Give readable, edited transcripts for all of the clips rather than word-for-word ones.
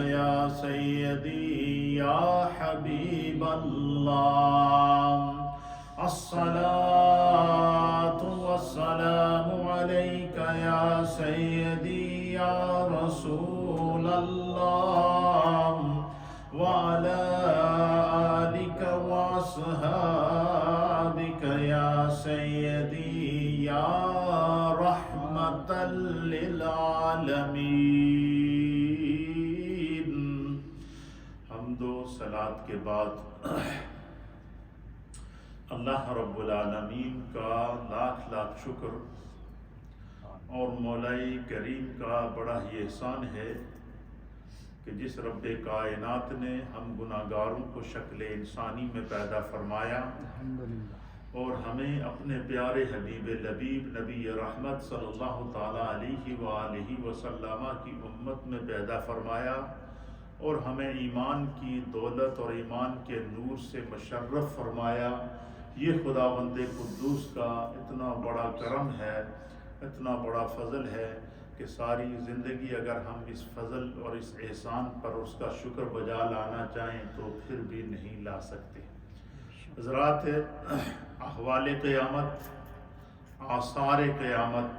یا سیدی یا حبیب اللہ الصلاة والسلام علیک یا سیدی یا رسول اللہ وعلی آلک واصحابک یا سیدی یا رحمتا للعالمین۔ حمد و صلات کے بعد اللہ رب العالمین کا لاکھ لاکھ شکر اور مولائی کریم کا بڑا ہی احسان ہے کہ جس رب کائنات نے ہم گناہگاروں کو شکل انسانی میں پیدا فرمایا اور ہمیں اپنے پیارے حبیب لبیب نبی رحمت صلی اللہ تعالیٰ علیہ وآلہ وسلم کی امت میں پیدا فرمایا اور ہمیں ایمان کی دولت اور ایمان کے نور سے مشرف فرمایا، یہ خداوند قدوس کا اتنا بڑا کرم ہے، اتنا بڑا فضل ہے کہ ساری زندگی اگر ہم اس فضل اور اس احسان پر اس کا شکر بجا لانا چاہیں تو پھر بھی نہیں لا سکتے۔ حضرات، احوال قیامت، آثار قیامت،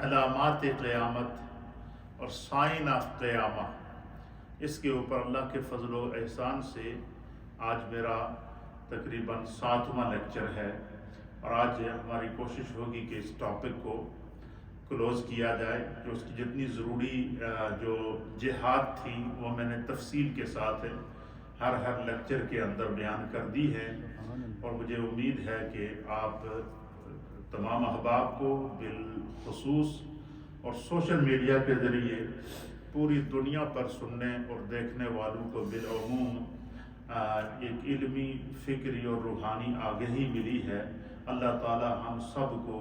علامات قیامت اور سائن آف قیامہ، اس کے اوپر اللہ کے فضل و احسان سے آج میرا تقریباً 7واں لیکچر ہے اور آج ہماری کوشش ہوگی کہ اس ٹاپک کو کلوز کیا جائے، جو اس کی جتنی ضروری جو جہات تھی وہ میں نے تفصیل کے ساتھ ہر لیکچر کے اندر بیان کر دی ہے، اور مجھے امید ہے کہ آپ تمام احباب کو بالخصوص اور سوشل میڈیا کے ذریعے پوری دنیا پر سننے اور دیکھنے والوں کو بالعموم ایک علمی، فکری اور روحانی آگہی ملی ہے۔ اللہ تعالی ہم سب کو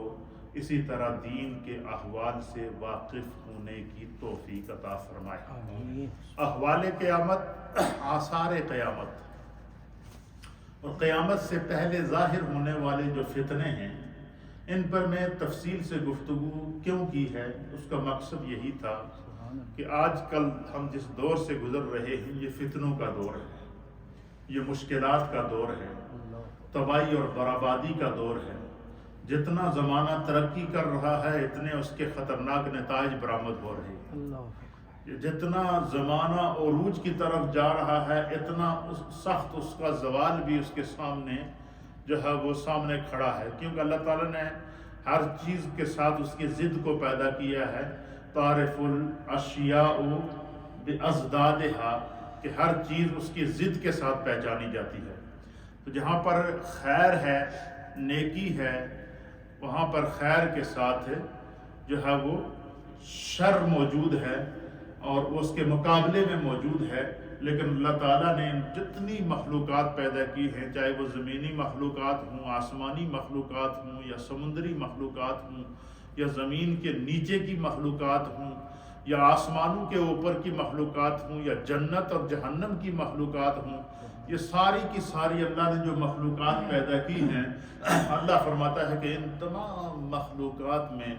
اسی طرح دین کے احوال سے واقف ہونے کی توفیق عطا فرمائے۔ احوال قیامت، آثار قیامت اور قیامت سے پہلے ظاہر ہونے والے جو فتنے ہیں، ان پر میں تفصیل سے گفتگو کیوں کی ہے؟ اس کا مقصد یہی تھا کہ آج کل ہم جس دور سے گزر رہے ہیں یہ فتنوں کا دور ہے، یہ مشکلات کا دور ہے، تباہی اور بربادی کا دور ہے۔ جتنا زمانہ ترقی کر رہا ہے اتنے اس کے خطرناک نتائج برآمد ہو رہے ہیں، جتنا زمانہ عروج کی طرف جا رہا ہے اتنا سخت اس کا زوال بھی اس کے سامنے جو ہے وہ سامنے کھڑا ہے، کیونکہ اللہ تعالیٰ نے ہر چیز کے ساتھ اس کی ضد کو پیدا کیا ہے۔ تعرف الاشیاء بازدادہا، کہ ہر چیز اس کی ضد کے ساتھ پہچانی جاتی ہے۔ تو جہاں پر خیر ہے، نیکی ہے، وہاں پر خیر کے ساتھ جو ہے وہ شر موجود ہے اور اس کے مقابلے میں موجود ہے۔ لیکن اللہ تعالیٰ نے جتنی مخلوقات پیدا کی ہیں، چاہے وہ زمینی مخلوقات ہوں، آسمانی مخلوقات ہوں، یا سمندری مخلوقات ہوں، یا زمین کے نیچے کی مخلوقات ہوں، یا آسمانوں کے اوپر کی مخلوقات ہوں، یا جنت اور جہنم کی مخلوقات ہوں، یہ ساری کی ساری اللہ نے جو مخلوقات پیدا کی ہیں، اللہ فرماتا ہے کہ ان تمام مخلوقات میں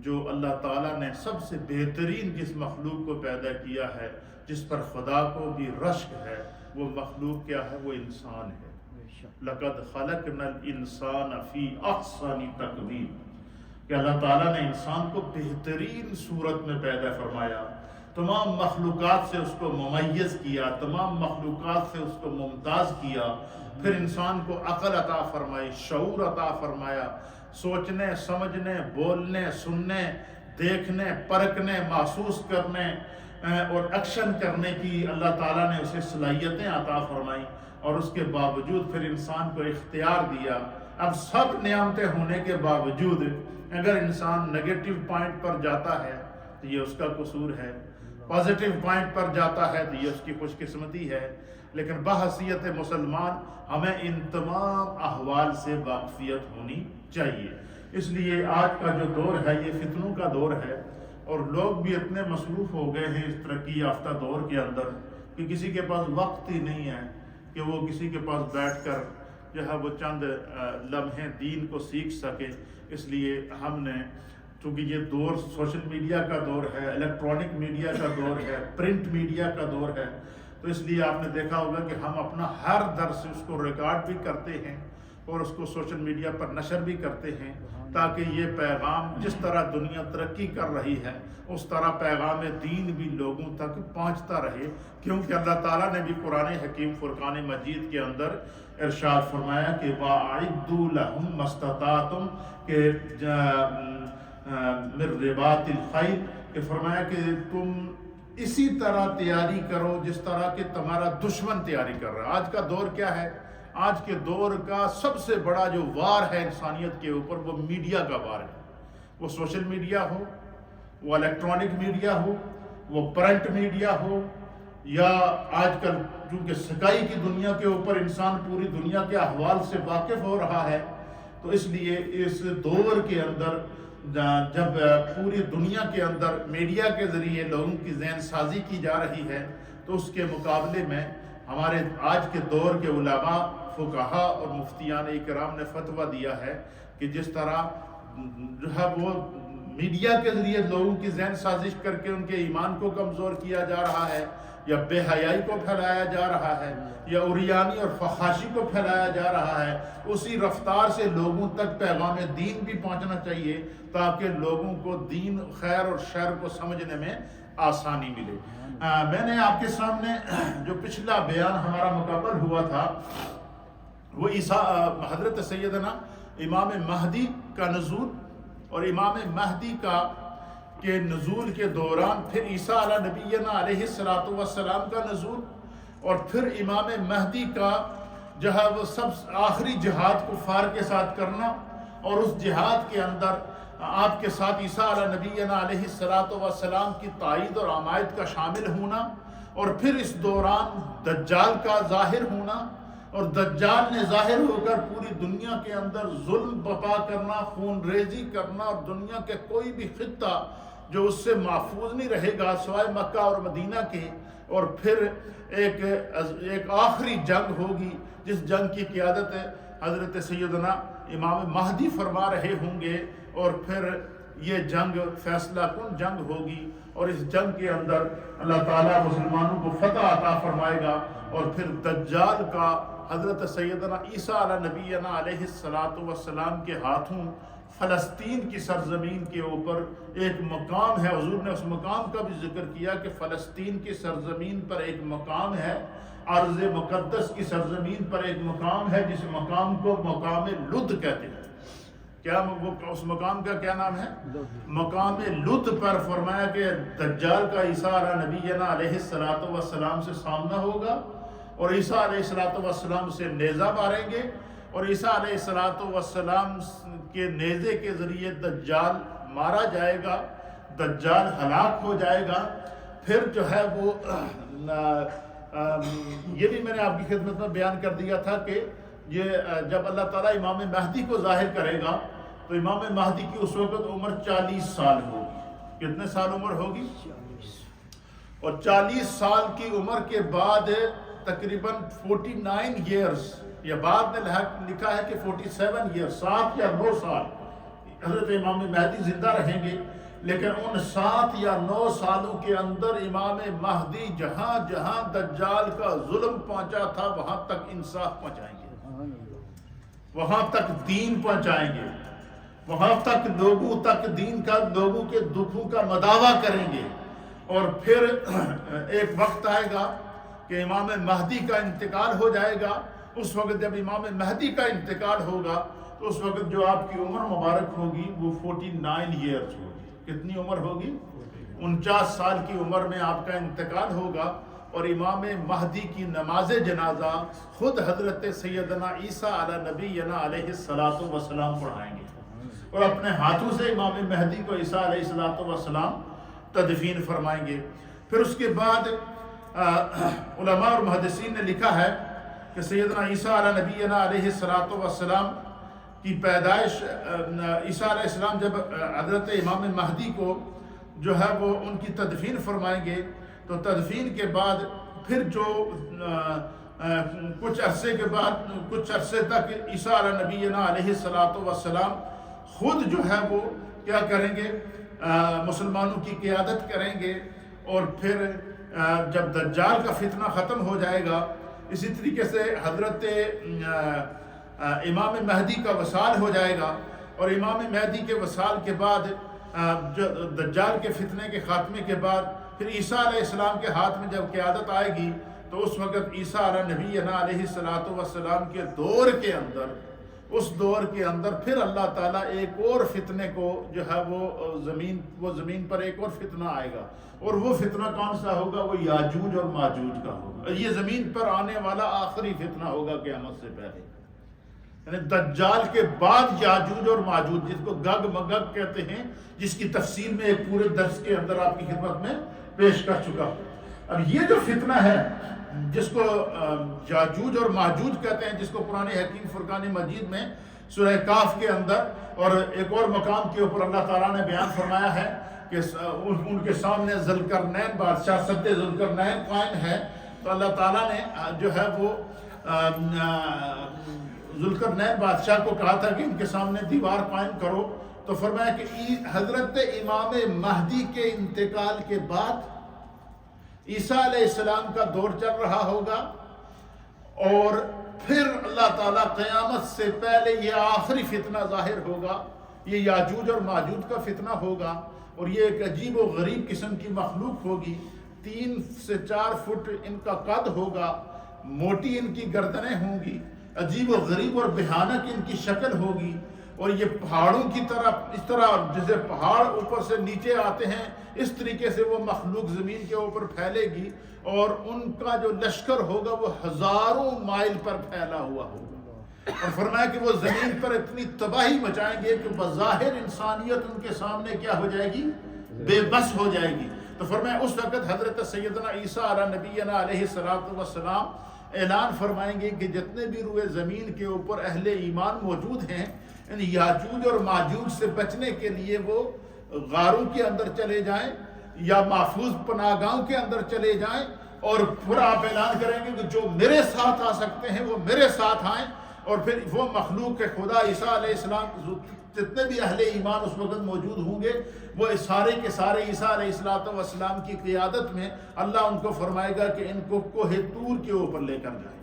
جو اللہ تعالیٰ نے سب سے بہترین جس مخلوق کو پیدا کیا ہے، جس پر خدا کو بھی رشک ہے، وہ مخلوق کیا ہے؟ وہ انسان ہے۔ لَقَدْ خَلَقْنَا الْإِنسَانَ فِي أَحْسَنِ تَقْوِيمٍ، کہ اللہ تعالیٰ نے انسان کو بہترین صورت میں پیدا فرمایا، تمام مخلوقات سے اس کو ممیز کیا، تمام مخلوقات سے اس کو ممتاز کیا، پھر انسان کو عقل عطا فرمائی، شعور عطا فرمایا، سوچنے، سمجھنے، بولنے، سننے، دیکھنے، پرکھنے، محسوس کرنے اور ایکشن کرنے کی اللہ تعالیٰ نے اسے صلاحیتیں عطا فرمائی، اور اس کے باوجود پھر انسان کو اختیار دیا۔ اب سب نعمتیں ہونے کے باوجود اگر انسان نگیٹو پوائنٹ پر جاتا ہے تو یہ اس کا قصور ہے، پازیٹیو پوائنٹ پر جاتا ہے تو یہ اس کی خوش قسمتی ہے۔ لیکن بحیثیت مسلمان ہمیں ان تمام احوال سے واقفیت ہونی چاہیے۔ اس لیے آج کا جو دور ہے یہ فتنوں کا دور ہے، اور لوگ بھی اتنے مصروف ہو گئے ہیں اس ترقی یافتہ دور کے اندر کہ کسی کے پاس وقت ہی نہیں ہے کہ وہ کسی کے پاس بیٹھ کر جو ہے وہ چند لمحے دین کو سیکھ سکے۔ اس لیے ہم نے چونکہ یہ دور سوشل میڈیا کا دور ہے، الیکٹرانک میڈیا کا دور ہے، پرنٹ میڈیا کا دور ہے، تو اس لیے آپ نے دیکھا ہوگا کہ ہم اپنا ہر درس اس کو ریکارڈ بھی کرتے ہیں اور اس کو سوشل میڈیا پر نشر بھی کرتے ہیں، تاکہ یہ پیغام جس طرح دنیا ترقی کر رہی ہے اس طرح پیغام دین بھی لوگوں تک پہنچتا رہے، کیونکہ اللہ تعالیٰ نے بھی قرآن حکیم فرقان مجید کے اندر ارشاد فرمایا کہ وَأَعِدُّوا لَهُم مَّا اسْتَطَعْتُمْ کہ من رباط الخیل، کہ فرمایا کہ تم اسی طرح تیاری کرو جس طرح کہ تمہارا دشمن تیاری کر رہا ہے۔ آج کا دور کیا ہے؟ آج کے دور کا سب سے بڑا جو وار ہے انسانیت کے اوپر وہ میڈیا کا وار ہے، وہ سوشل میڈیا ہو، وہ الیکٹرانک میڈیا ہو، وہ پرنٹ میڈیا ہو، یا آج کل چونکہ سکائی کی دنیا کے اوپر انسان پوری دنیا کے احوال سے واقف ہو رہا ہے، تو اس لیے اس دور کے اندر جب پوری دنیا کے اندر میڈیا کے ذریعے لوگوں کی ذہن سازی کی جا رہی ہے، تو اس کے مقابلے میں ہمارے آج کے دور کے علماء، فقہا اور مفتیان اکرام نے فتویٰ دیا ہے کہ جس طرح جو ہے وہ میڈیا کے ذریعے لوگوں کی ذہن سازش کر کے ان کے ایمان کو کمزور کیا جا رہا ہے، یا بے حیائی کو پھیلایا جا رہا ہے، یا عریانی اور فحاشی کو پھیلایا جا رہا ہے، اسی رفتار سے لوگوں تک پیغام دین بھی پہنچنا چاہیے تاکہ لوگوں کو دین، خیر اور شر کو سمجھنے میں آسانی ملے۔ میں نے آپ کے سامنے جو پچھلا بیان ہمارا مکمل ہوا تھا وہ حضرت سیدنا امام مہدی کا نزول اور امام مہدی کے نزول کے دوران پھر عیسیٰ علیہ نبینا علیہ السلام کا نزول، اور پھر امام مہدی کا جو ہے وہ سب آخری جہاد کفار کے ساتھ کرنا، اور اس جہاد کے اندر آپ کے ساتھ عیسیٰ علیہ نبینا علیہ السلام کی تائید اور عمایت کا شامل ہونا، اور پھر اس دوران دجال کا ظاہر ہونا، اور دجال نے ظاہر ہو کر پوری دنیا کے اندر ظلم بپا کرنا، خون ریزی کرنا، اور دنیا کے کوئی بھی خطہ جو اس سے محفوظ نہیں رہے گا سوائے مکہ اور مدینہ کے، اور پھر ایک آخری جنگ ہوگی جس جنگ کی قیادت حضرت سیدنا امام مہدی فرما رہے ہوں گے، اور پھر یہ جنگ فیصلہ کن جنگ ہوگی، اور اس جنگ کے اندر اللہ تعالیٰ مسلمانوں کو فتح عطا فرمائے گا، اور پھر دجال کا حضرت سیدنا عیسیٰ علیہ نبینا علیہ السلام کے ہاتھوں فلسطین کی سرزمین کے اوپر ایک مقام ہے، حضور نے اس مقام کا بھی ذکر کیا کہ فلسطین کی سرزمین پر ایک مقام ہے، ارض مقدس کی سرزمین پر ایک مقام ہے جس مقام کو مقام لد کہتے ہیں۔ کیا اس مقام کا کیا نام ہے؟ مقام لد پر فرمایا کہ دجال کا عیسیٰ علیہ نبینا علیہ السلام سے سامنا ہوگا، اور عیسیٰ علیہ السلام سے نیزہ ماریں گے، اور عیسیٰ علیہ السلام کے نیزے کے ذریعے دجال مارا جائے گا، دجال ہلاک ہو جائے گا۔ پھر جو ہے وہ یہ بھی میں نے آپ کی خدمت میں بیان کر دیا تھا کہ یہ جب اللہ تعالیٰ امام مہدی کو ظاہر کرے گا تو امام مہدی کی اس وقت عمر 40 سال ہوگی۔ کتنے سال عمر ہوگی؟ اور 40 سال کی عمر کے بعد تقریباً 49 ایئرز، یا بعد میں لکھا ہے کہ 47 ایئر، 7 یا 9 سال حضرت امام مہدی زندہ رہیں گے، لیکن ان 7 یا 9 سالوں کے اندر امام مہدی جہاں جہاں دجال کا ظلم پہنچا تھا وہاں تک انصاف پہنچائیں گے، وہاں تک دین پہنچائیں گے، وہاں تک لوگوں تک دین کا، لوگوں کے دکھوں کا مداوع کریں گے۔ اور پھر ایک وقت آئے گا کہ امام مہدی کا انتقال ہو جائے گا۔ اس وقت جب امام مہدی کا انتقال ہوگا تو اس وقت جو آپ کی عمر مبارک ہوگی وہ 49 ایئرز ہوگی۔ کتنی عمر ہوگی؟ 49 سال کی عمر میں آپ کا انتقال ہوگا، اور امام مہدی کی نماز جنازہ خود حضرت سیدنا عیسیٰ علیہ نبینا علیہ السلام پڑھائیں گے، اور اپنے ہاتھوں سے امام مہدی کو عیسیٰ علیہ السلام تدفین فرمائیں گے۔ پھر اس کے بعد علماء اور محدثین نے لکھا ہے کہ سیدنا عیسیٰ علیہ نبینا علیہ السلام کی پیدائش، عیسیٰ علیہ السلام جب حضرت امام مہدی کو جو ہے وہ ان کی تدفین فرمائیں گے تو تدفین کے بعد پھر جو کچھ عرصے تک عیسیٰ علیہ نبینا علیہ السلام خود جو ہے وہ کیا کریں گے؟ مسلمانوں کی قیادت کریں گے، اور پھر جب دجال کا فتنہ ختم ہو جائے گا، اسی طریقے سے حضرت امام مہدی کا وصال ہو جائے گا، اور امام مہدی کے وصال کے بعد دجال کے فتنے کے خاتمے کے بعد پھر عیسیٰ علیہ السلام کے ہاتھ میں جب قیادت آئے گی، تو اس وقت عیسیٰ نبینا علیہ السلام کے دور کے اندر، اس دور کے اندر پھر اللہ تعالیٰ ایک اور فتنے کو جو ہے وہ زمین پر ایک اور فتنہ آئے گا، اور وہ فتنہ کون سا ہوگا؟ وہ یاجوج اور ماجوج کا ہوگا۔ یہ زمین پر آنے والا آخری فتنہ ہوگا قیامت سے پہلے، یعنی دجال کے بعد یاجوج اور ماجوج، جس کو گگ مگگ کہتے ہیں، جس کی تفصیل میں ایک پورے درس کے اندر آپ کی خدمت میں پیش کر چکا۔ اب یہ جو فتنہ ہے جس کو یاجوج اور ماجوج کہتے ہیں، جس کو قرآن حکیم فرقان مجید میں سورہ کاف کے اندر اور ایک اور مقام کے اوپر اللہ تعالیٰ نے بیان فرمایا ہے کہ ان کے سامنے ذوالقرنین بادشاہ سد ذوالقرنین قائم ہے، تو اللہ تعالیٰ نے جو ہے وہ ذوالقرنین بادشاہ کو کہا تھا کہ ان کے سامنے دیوار قائم کرو، تو فرمایا کہ حضرت امام مہدی کے انتقال کے بعد عیسیٰ علیہ السلام کا دور چل رہا ہوگا، اور پھر اللہ تعالیٰ قیامت سے پہلے یہ آخری فتنہ ظاہر ہوگا، یہ یاجوج اور ماجوج کا فتنہ ہوگا، اور یہ ایک عجیب و غریب قسم کی مخلوق ہوگی، 3 سے 4 فٹ ان کا قد ہوگا، موٹی ان کی گردنیں ہوں گی، عجیب و غریب اور بھیانک ان کی شکل ہوگی، اور یہ پہاڑوں کی طرح، اس طرح جیسے پہاڑ اوپر سے نیچے آتے ہیں اس طریقے سے وہ مخلوق زمین کے اوپر پھیلے گی، اور ان کا جو لشکر ہوگا وہ ہزاروں مائل پر پھیلا ہوا ہوگا، اور فرمایا کہ وہ زمین پر اتنی تباہی مچائیں گے کہ بظاہر انسانیت ان کے سامنے کیا ہو جائے گی؟ بے بس ہو جائے گی۔ تو فرمایا اس وقت حضرت سیدنا عیسیٰ نبینا علیہ السلام اعلان فرمائیں گے کہ جتنے بھی روئے زمین کے اوپر اہل ایمان موجود ہیں، ان یاجوج اور ماجوج سے بچنے کے لیے وہ غاروں کے اندر چلے جائیں یا محفوظ پناہ گاہوں کے اندر چلے جائیں، اور پھر آپ اعلان کریں گے کہ جو میرے ساتھ آ سکتے ہیں وہ میرے ساتھ آئیں، اور پھر وہ مخلوق کے خدا عیسیٰ علیہ السلام جتنے بھی اہل ایمان اس وقت موجود ہوں گے، وہ سارے کے سارے عیسیٰ علیہ السلام کی قیادت میں اللہ ان کو فرمائے گا کہ ان کو کوہ طور کے اوپر لے کر جائیں۔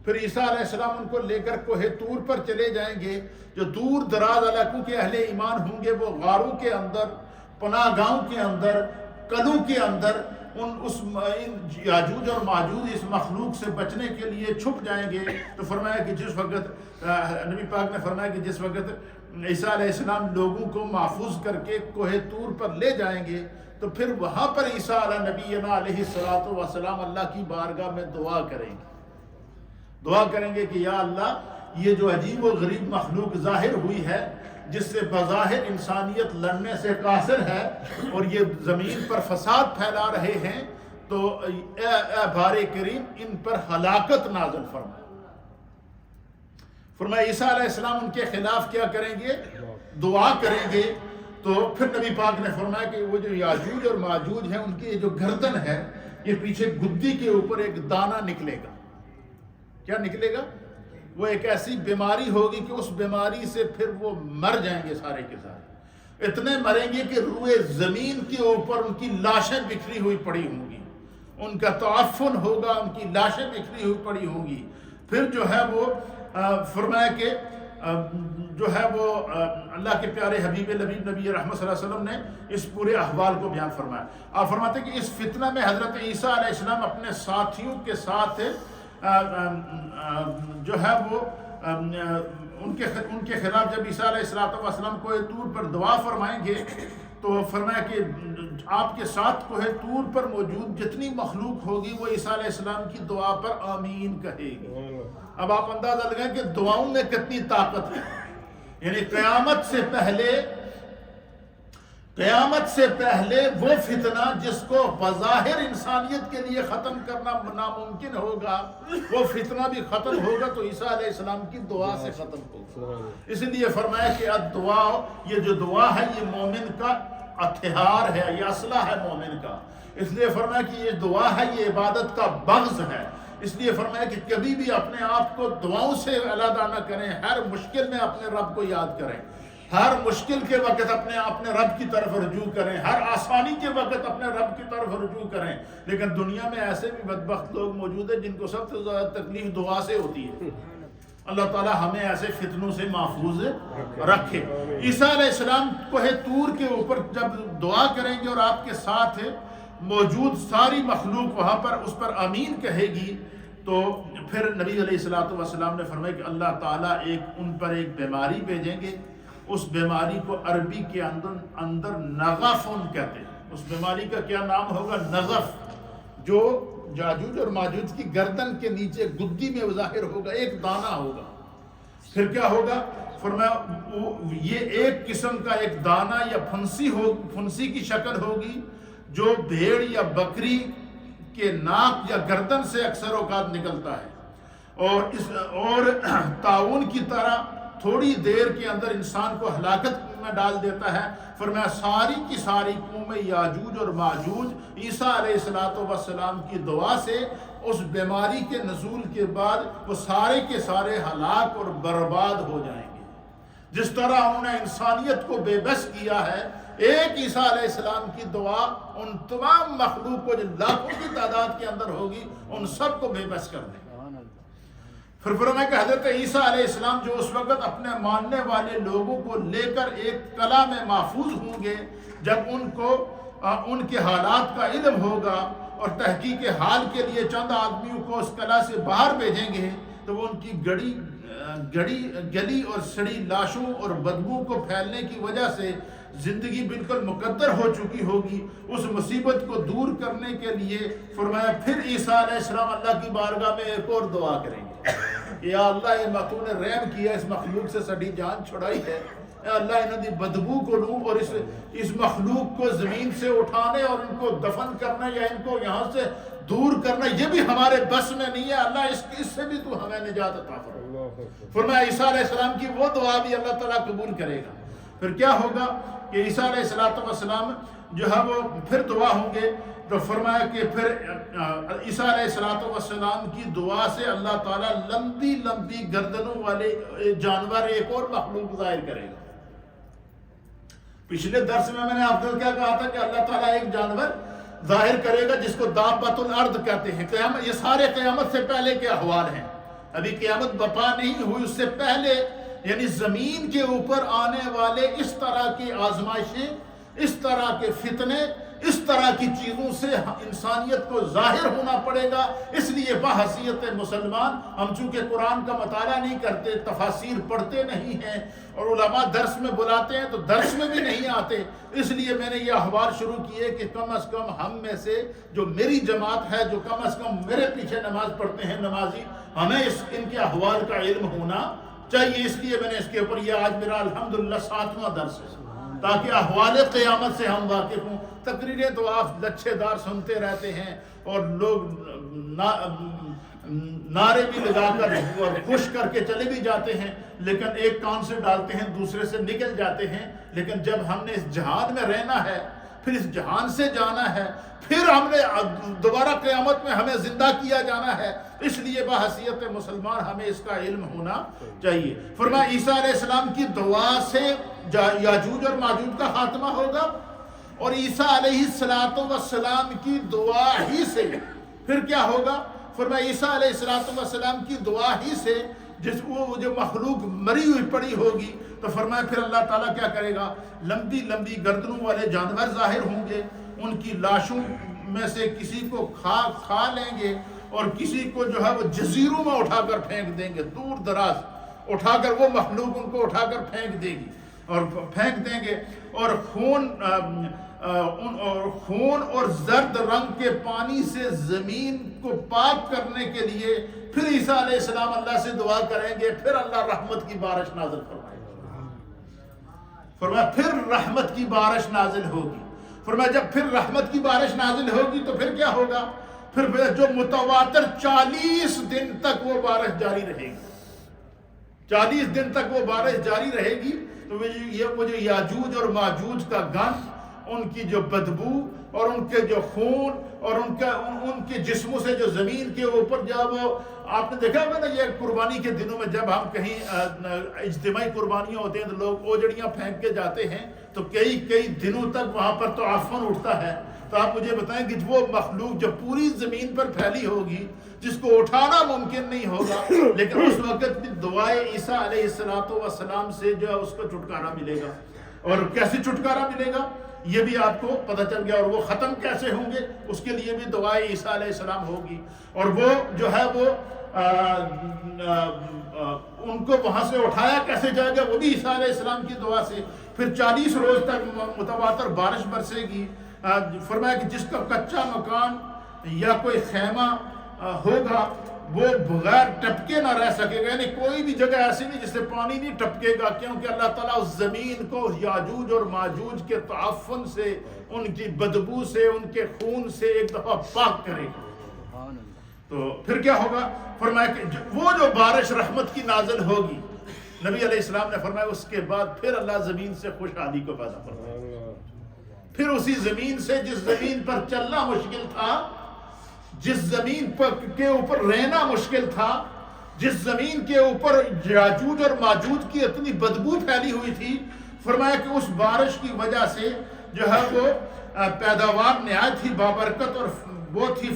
پھر عیسیٰ علیہ السلام ان کو لے کر کوہ طور پر چلے جائیں گے۔ جو دور دراز علاقوں کے اہل ایمان ہوں گے وہ غاروں کے اندر، پناہ گاہوں کے اندر، قلعوں کے اندر ان یاجوج اور ماجوج اس مخلوق سے بچنے کے لیے چھپ جائیں گے۔ تو فرمایا کہ جس وقت نبی پاک نے فرمایا کہ جس وقت عیسیٰ علیہ السلام لوگوں کو محفوظ کر کے کوہ طور پر لے جائیں گے، تو پھر وہاں پر عیسیٰ نبینا علیہ السلام اللہ کی بارگاہ میں دعا کریں گے کہ یا اللہ، یہ جو عجیب و غریب مخلوق ظاہر ہوئی ہے، جس سے بظاہر انسانیت لڑنے سے قاصر ہے، اور یہ زمین پر فساد پھیلا رہے ہیں، تو اے بار کریم ان پر ہلاکت نازل فرما۔ فرمایا عیسیٰ علیہ السلام ان کے خلاف کیا کریں گے؟ دعا کریں گے۔ تو پھر نبی پاک نے فرمایا کہ وہ جو یاجوج اور ماجوج ہیں، ان کی جو گردن ہے، یہ پیچھے گدی کے اوپر ایک دانہ نکلے گا۔ کیا نکلے گا؟ وہ ایک ایسی بیماری ہوگی کہ اس بیماری سے پھر وہ مر جائیں گے سارے کے سارے، اتنے مریں گے کہ روئے زمین کے اوپر ان کی لاشیں بکھری ہوئی پڑی ہوں گی، ان کا تعفن ہوگا، ان کی لاشیں بکھری ہوئی پڑی ہوں گی۔ پھر جو ہے وہ فرمایا کہ جو ہے وہ اللہ کے پیارے حبیب لبیب نبی رحمت صلی اللہ علیہ وسلم نے اس پورے احوال کو بیان فرمایا۔ آپ فرماتے ہیں کہ اس فتنہ میں حضرت عیسیٰ علیہ السلام اپنے ساتھیوں کے ساتھ جو ہے وہ ان کے خلاف جب عیسیٰ علیہ السلام کوہ طور پر دعا فرمائیں گے، تو فرمایا کہ آپ کے ساتھ کوہ طور پر موجود جتنی مخلوق ہوگی وہ عیسیٰ علیہ السلام کی دعا پر آمین کہے گی۔ اب آپ اندازہ لگائیں کہ دعاؤں میں کتنی طاقت ہے، یعنی قیامت سے پہلے وہ فتنہ جس کو بظاہر انسانیت کے لیے ختم کرنا ناممکن ہوگا، وہ فتنہ بھی ختم ہوگا تو عیسیٰ علیہ السلام کی دعا سے ختم ہوگا۔ اس لیے فرمایا کہ الدعا، یہ جو دعا ہے یہ مومن کا ہتھیار ہے، یہ اسلحہ ہے مومن کا۔ اس لیے فرمایا کہ یہ دعا ہے، یہ عبادت کا بغض ہے۔ اس لیے فرمایا کہ کبھی بھی اپنے آپ کو دعاؤں سے علیحدہ نہ کریں، ہر مشکل میں اپنے رب کو یاد کریں، ہر مشکل کے وقت اپنے رب کی طرف رجوع کریں، ہر آسانی کے وقت اپنے رب کی طرف رجوع کریں. لیکن دنیا میں ایسے بھی بدبخت لوگ موجود ہیں جن کو سب سے زیادہ تکلیف دعا سے ہوتی ہے. اللہ تعالیٰ ہمیں ایسے فتنوں سے محفوظ رکھے. عیسیٰ علیہ السلام کوہ طور کے اوپر جب دعا کریں گے اور آپ کے ساتھ موجود ساری مخلوق وہاں پر اس پر آمین کہے گی، تو پھر نبی علیہ السلام نے فرمایا کہ اللہ تعالیٰ ان پر ایک بیماری بھیجیں گے. اس بیماری کو عربی کے اندر نغفن کہتے ہیں. اس بیماری کا کیا نام ہوگا؟ نغف، جو یاجوج اور ماجوج کی گردن کے نیچے گدی میں ظاہر ہوگا، ایک دانہ ہوگا. پھر کیا ہوگا؟ فرمایا یہ ایک قسم کا ایک دانہ یا پھنسی کی شکل ہوگی جو بھیڑ یا بکری کے ناک یا گردن سے اکثر اوقات نکلتا ہے، اور طاعون کی طرح تھوڑی دیر کے اندر انسان کو ہلاکت میں ڈال دیتا ہے. فرمایا ساری کی ساری قوم یاجوج اور ماجوج عیسیٰ علیہ السلام کی دعا سے اس بیماری کے نزول کے بعد وہ سارے کے سارے ہلاک اور برباد ہو جائیں گے. جس طرح انہوں نے انسانیت کو بے بس کیا ہے، ایک عیسیٰ علیہ السلام کی دعا ان تمام مخلوق کو جو لاکھوں کی تعداد کے اندر ہوگی ان سب کو بے بس کر دے. پھر فرمایا کہ حضرت عیسیٰ علیہ السلام جو اس وقت اپنے ماننے والے لوگوں کو لے کر ایک قلعہ میں محفوظ ہوں گے، جب ان کے حالات کا علم ہوگا اور تحقیق حال کے لیے چند آدمیوں کو اس قلعہ سے باہر بھیجیں گے، تو وہ ان کی گلی اور سڑی لاشوں اور بدبو کو پھیلنے کی وجہ سے زندگی بالکل مقدر ہو چکی ہوگی. اس مصیبت کو دور کرنے کے لیے فرمایا پھر عیسیٰ علیہ السلام اللہ کی بارگاہ میں ایک اور دعا کریں گے. یا اللہ، یہ تو نے رحم کیا، اس مخلوق سے سڑی جان چھڑائی ہے. اے اللہ، انہوں نے بدبو کو لوں اور اس مخلوق کو زمین سے اٹھانے اور ان کو دفن کرنا یا ان کو یہاں سے دور کرنا یہ بھی ہمارے بس میں نہیں ہے. اللہ اس سے بھی تو ہمیں نجات عطا فرما. فرمایا عیسیٰ علیہ السلام کی وہ دعا بھی اللہ تعالیٰ قبول کرے گا. پھر کیا ہوگا کہ عیسیٰ علیہ السلام جو ہے وہ پھر دعا ہوں گے، تو فرمایا کہ پھر عیسیٰ علیہ السلام کی دعا سے اللہ تعالیٰ لمبی لمبی گردنوں والے جانور ایک اور مخلوق ظاہر کرے گا. پچھلے درس میں نے آپ کو کیا کہا تھا کہ اللہ تعالیٰ ایک جانور ظاہر کرے گا جس کو دابۃ الارض کہتے ہیں. قیامت، یہ سارے قیامت سے پہلے کے احوال ہیں. ابھی قیامت برپا نہیں ہوئی، اس سے پہلے یعنی زمین کے اوپر آنے والے اس طرح کی آزمائشیں، اس طرح کے فتنے، اس طرح کی چیزوں سے انسانیت کو ظاہر ہونا پڑے گا. اس لیے بحیثیت مسلمان ہم چونکہ قرآن کا مطالعہ نہیں کرتے، تفاسیر پڑھتے نہیں ہیں، اور علماء درس میں بلاتے ہیں تو درس میں بھی نہیں آتے. اس لیے میں نے یہ احوال شروع کیے کہ کم از کم ہم میں سے جو میری جماعت ہے، جو کم از کم میرے پیچھے نماز پڑھتے ہیں نمازی، ہمیں ان کے احوال کا علم ہونا چاہیے. اس لیے میں نے اس کے اوپر یہ آج میرا الحمدللہ 7واں درس ہے، تاکہ احوال قیامت سے ہم واقف ہوں. تقریریں تو آپ لچھے دار سنتے رہتے ہیں اور لوگ نعرے بھی لگا کر اور خوش کر کے چلے بھی جاتے ہیں، لیکن ایک کان سے ڈالتے ہیں دوسرے سے نکل جاتے ہیں. لیکن جب ہم نے اس جہان میں رہنا ہے، پھر اس جہان سے جانا ہے، پھر ہم نے دوبارہ قیامت میں ہمیں زندہ کیا جانا ہے، اس لیے بحیثیت مسلمان ہمیں اس کا علم ہونا چاہیے. فرمایا عیسیٰ علیہ السلام کی دعا سے یاجوج اور ماجوج کا خاتمہ ہوگا، اور عیسیٰ علیہ السلام کی دعا ہی سے پھر کیا ہوگا؟ فرمایا عیسیٰ علیہ السلام کی دعا ہی سے وہ جو مخلوق مری ہوئی پڑی ہوگی، تو فرمایا پھر اللہ تعالیٰ کیا کرے گا؟ لمبی لمبی گردنوں والے جانور ظاہر ہوں گے، ان کی لاشوں میں سے کسی کو کھا لیں گے اور کسی کو جو ہے وہ جزیروں میں اٹھا کر پھینک دیں گے. دور دراز اٹھا کر وہ مخلوق ان کو اٹھا کر پھینک دیں گے اور خون اور زرد رنگ کے پانی سے زمین کو پاک کرنے کے لیے پھر عیسیٰ علیہ السلام اللہ سے دعا کریں گے. پھر اللہ رحمت کی بارش نازل فرمائے گا. فرمایا پھر رحمت کی بارش نازل ہوگی. فرمایا جب پھر رحمت کی بارش نازل ہوگی تو پھر کیا ہوگا؟ پھر جو متواتر 40 دن تک وہ بارش جاری رہے گی. 40 دن تک وہ بارش جاری رہے گی. تو وہ جو یاجوج اور ماجوج کا گن ان کی جو بدبو اور ان کے جو خون اور ان کے جسموں سے جو زمین کے اوپر جب آپ نے دیکھا ہوگا نا، یہ قربانی کے دنوں میں جب ہم کہیں اجتماعی قربانیاں ہوتے ہیں تو لوگ اوجڑیاں پھینک کے جاتے ہیں تو کئی دنوں تک وہاں پر تو عفن اٹھتا ہے. تو آپ مجھے بتائیں کہ وہ مخلوق جو پوری زمین پر پھیلی ہوگی جس کو اٹھانا ممکن نہیں ہوگا، لیکن اس وقت بھی دعائے عیسیٰ علیہ السلام سے جو ہے اس کو چھٹکارا ملے گا. اور کیسے چھٹکارا ملے گا یہ بھی آپ کو پتہ چل گیا. اور وہ ختم کیسے ہوں گے اس کے لیے بھی دعائے عیسیٰ علیہ السلام ہوگی. اور وہ جو ہے وہ ان کو وہاں سے اٹھایا کیسے جائے گا، وہ بھی عیسیٰ علیہ السلام کی دعا سے. پھر 40 روز تک متواتر بارش برسے گی. فرمایا کہ جس کا کچا مکان یا کوئی خیمہ ہوگا وہ بغیر ٹپکے نہ رہ سکے گا، یعنی کوئی بھی جگہ ایسی نہیں جس سے پانی نہیں ٹپکے گا، کیونکہ اللہ تعالیٰ اس زمین کو یاجوج اور ماجوج کے تعفن سے، ان کی بدبو سے، ان کے خون سے ایک دفعہ پاک کرے گا. تو پھر کیا ہوگا؟ فرمایا کہ وہ جو بارش رحمت کی نازل ہوگی، نبی علیہ السلام نے فرمایا اس کے بعد پھر اللہ زمین سے خوشحالی کو پیدا فرمائے. پھر اسی زمین سے جس زمین پر چلنا مشکل تھا، جس زمین کے اوپر رہنا مشکل تھا، جس زمین کے اوپر یاجوج اور ماجوج کی اتنی بدبو پھیلی ہوئی تھی، فرمایا کہ اس بارش کی وجہ سے جو ہے وہ پیداوار نہایت ہی بابرکت اور بہت ہی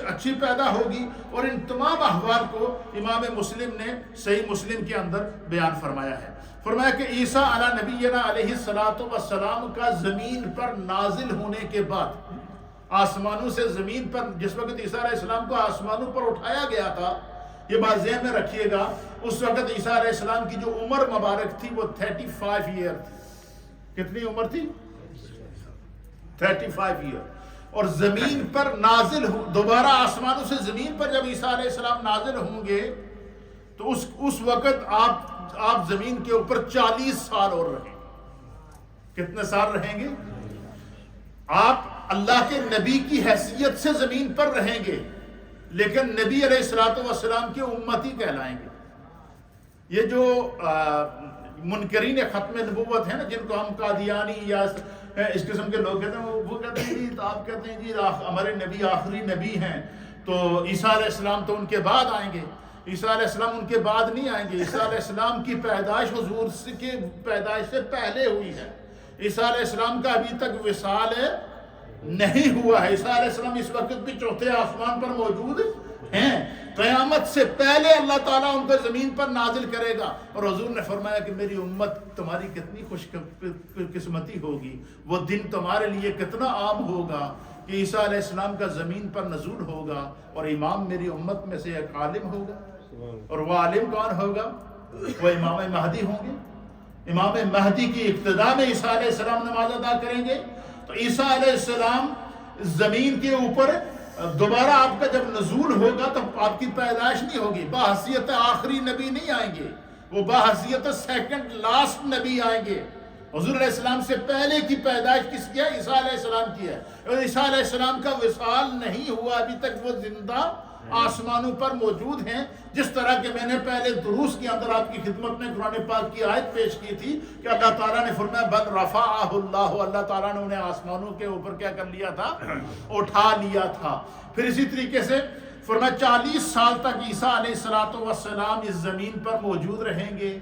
اچھی پیدا ہوگی. اور ان تمام احوال کو امام مسلم نے صحیح مسلم کے اندر بیان فرمایا ہے. فرمایا کہ عیسیٰ علی نبینا علیہ السلام کا زمین پر نازل ہونے کے بعد، آسمانوں سے زمین پر جس وقت عیسیٰ علیہ السلام کو آسمانوں پر اٹھایا گیا تھا، یہ بات ذہن میں رکھیے گا، اس وقت عیسیٰ علیہ السلام کی جو عمر مبارک تھی وہ 35 ایئر تھی. کتنی عمر تھی؟ 35 ایئر. اور زمین پر نازل دوبارہ آسمانوں سے زمین پر جب عیسیٰ علیہ السلام نازل ہوں گے تو اس وقت آپ زمین کے اوپر 40 سال اور رہیں. کتنے سال رہیں گے؟ آپ اللہ کے نبی کی حیثیت سے زمین پر رہیں گے، لیکن نبی علیہ السلام کے امتی کہلائیں گے. یہ جو منکرین ختم نبوت ہے نا، جن کو ہم قادیانی یا اس قسم کے لوگ کہتے ہیں، وہ کہتے ہیں جی آپ کہتے ہیں جی ہمارے نبی آخری نبی ہیں، تو عیسیٰ علیہ السلام تو ان کے بعد آئیں گے. عیسیٰ علیہ السلام ان کے بعد نہیں آئیں گے. عیسیٰ علیہ السلام کی پیدائش حضور کی پیدائش سے پہلے ہوئی ہے. عیسیٰ علیہ السلام کا ابھی تک وصال نہیں ہوا ہے. عیسیٰ علیہ السلام اس وقت بھی چوتھے آسمان پر موجود ہیں. قیامت سے پہلے اللہ تعالیٰ ان کو زمین پر نازل کرے گا. اور حضور نے فرمایا کہ میری امت تمہاری کتنی خوش قسمتی ہوگی، وہ دن تمہارے لیے کتنا عام ہوگا کہ عیسیٰ علیہ السلام کا زمین پر نزول ہوگا اور امام میری امت میں سے ایک عالم ہوگا. اور وہ عالم کون ہوگا؟ وہ امام مہدی ہوں گے. امام مہدی کی ابتدا میں عیسیٰ علیہ السلام نماز ادا کریں گے. تو عیسیٰ علیہ السلام زمین کے اوپر دوبارہ آپ کا جب نزول ہوگا تو آپ کی پیدائش نہیں ہوگی. بحیثیت آخری نبی نہیں آئیں گے، وہ بحیثیت سیکنڈ لاسٹ نبی آئیں گے. حضور علیہ السلام سے پہلے کی پیدائش کس کی ہے؟ عیسیٰ علیہ السلام کی ہے. اور عیسیٰ علیہ السلام کا وصال نہیں ہوا ابھی تک، وہ زندہ آسمانوں پر موجود ہیں. جس طرح کہ میں نے پہلے دروس کے اندر آپ کی خدمت میں قرآن پاک کی آیت پیش کی تھی کہ اللہ تعالیٰ نے فرمایا بل رفعہ اللہ، اللہ تعالیٰ نے انہیں آسمانوں کے اوپر کیا کر لیا تھا؟ اٹھا لیا تھا. پھر اسی طریقے سے فرمایا 40 سال تک عیسیٰ علیہ السلام اس زمین پر موجود رہیں گے.